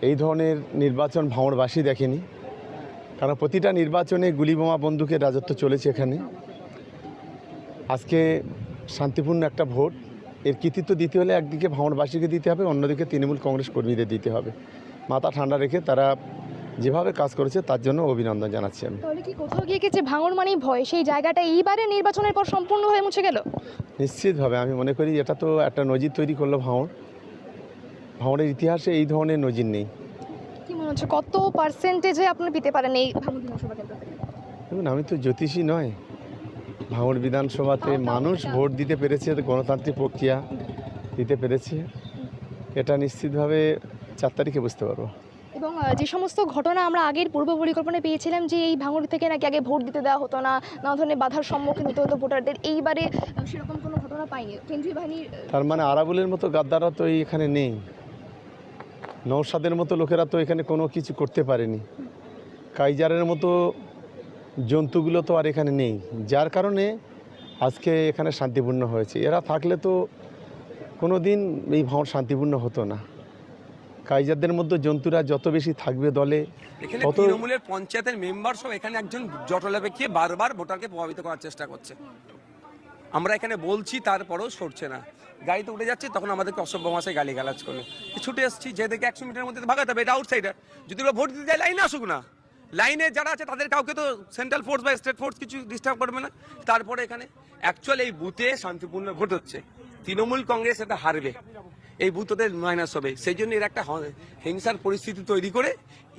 এই ধরনের নির্বাচন ভাঙড়বাসী দেখেনি, কারণ প্রতিটা নির্বাচনে গুলিবোমা বন্দুকের রাজত্ব চলেছে এখানে। আজকে শান্তিপূর্ণ একটা ভোট, এর কৃতিত্ব দিতে হলে একদিকে ভাঙড়বাসীকে দিতে হবে, অন্যদিকে তৃণমূল কংগ্রেস কর্মীদের দিতে হবে। মাথা ঠান্ডা রেখে তারা যেভাবে কাজ করেছে তার জন্য অভিনন্দন জানাচ্ছি আমি। তাহলে কি কোথাও গিয়ে গেছে ভাঙড় মানেই ভয়, সেই জায়গাটা এইবারে নির্বাচনের পর সম্পূর্ণ হয়ে মুছে গেল? নিশ্চিতভাবে আমি মনে করি এটা তো একটা নজির তৈরি করলো ভাঙড়ের ইতিহাসে এই ধরনের নজির নেই। কি মনে হচ্ছে কত পার্সেন্টেজে আপনি পেতে পারেন এই ভাঙড় বিধানসভা কেন্দ্র থেকে? দেখুন, আমি তো জ্যোতিষী নয়। ভাঙড় বিধানসভাতে মানুষ ভোট দিতে পেরেছে, গণতান্ত্রিক প্রক্রিয়া দিতে পেরেছে, এটা নিশ্চিতভাবে 4 তারিখে বুঝতে পারবো। এবং যে সমস্ত ঘটনা আমরা আগের পূর্ব পরিকল্পনায় পেয়েছিলাম যে এই ভাঙড় থেকে নাকি আগে ভোট দিতে দেওয়া হতো না, নানা ধরনের বাধার সম্মুখীন হতে হতো ভোটারদের, এইবারে সেরকম কোনো ঘটনা পাইনি। কেন্দ্রীয় বাহিনীর তার মানে আরাবুলের মতো গাদ্দাররা তো এখানে নেই, নওশাদের মতো লোকেরা তো এখানে কোনো কিছু করতে পারেনি, কাইজারের মতো জন্তুগুলো তো আর এখানে নেই, যার কারণে আজকে এখানে শান্তিপূর্ণ হয়েছে। এরা থাকলে তো কোনো দিন এই ভাঙড় শান্তিপূর্ণ হতো না। কাইজারদের মধ্যে জন্তুরা যত বেশি থাকবে দলে, এখানে তত তৃণমূলের পঞ্চায়েতের মেম্বার সব এখানে একজন জটলাপেক্ষে বারবার ভোটারকে প্রভাবিত করার চেষ্টা করছে। আমরা এখানে বলছি, তারপরেও সরছে না। গাড়িতে উঠে যাচ্ছে, তখন আমাদেরকে অসভ্য ভাষায় গালিগালাজ করলো। ছুটে এসেছি, যে দেখে 100 মিটারের মধ্যে ভাগাতে হবে, এটা আউটসাইডার। যদি ওরা ভোট দিতে যায় লাইনে আসুক না, লাইনে যারা আছে তাদের কাউকে তো সেন্ট্রাল ফোর্স বা স্টেট ফোর্স কিছু ডিস্টার্ব করবে না। তারপরে এখানে অ্যাকচুয়ালি এই বুথে শান্তিপূর্ণ ভোট হচ্ছে, তৃণমূল কংগ্রেস এটা হারবে, এই বুথ ওদের মাইনাস হবে। সেই জন্য এর একটা হিংসার পরিস্থিতি তৈরি করে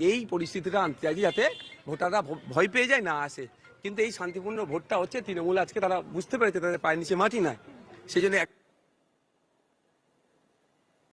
এই পরিস্থিতিটা আনতে চাইছি, যাতে ভোটাররা ভয় পেয়ে যায়, না আসে। কিন্তু এই শান্তিপূর্ণ ভোটটা হচ্ছে তৃণমূল, আজকে তারা বুঝতে পেরেছে তাদের পায়ের নিচে মাটি নাই, সেই জন্য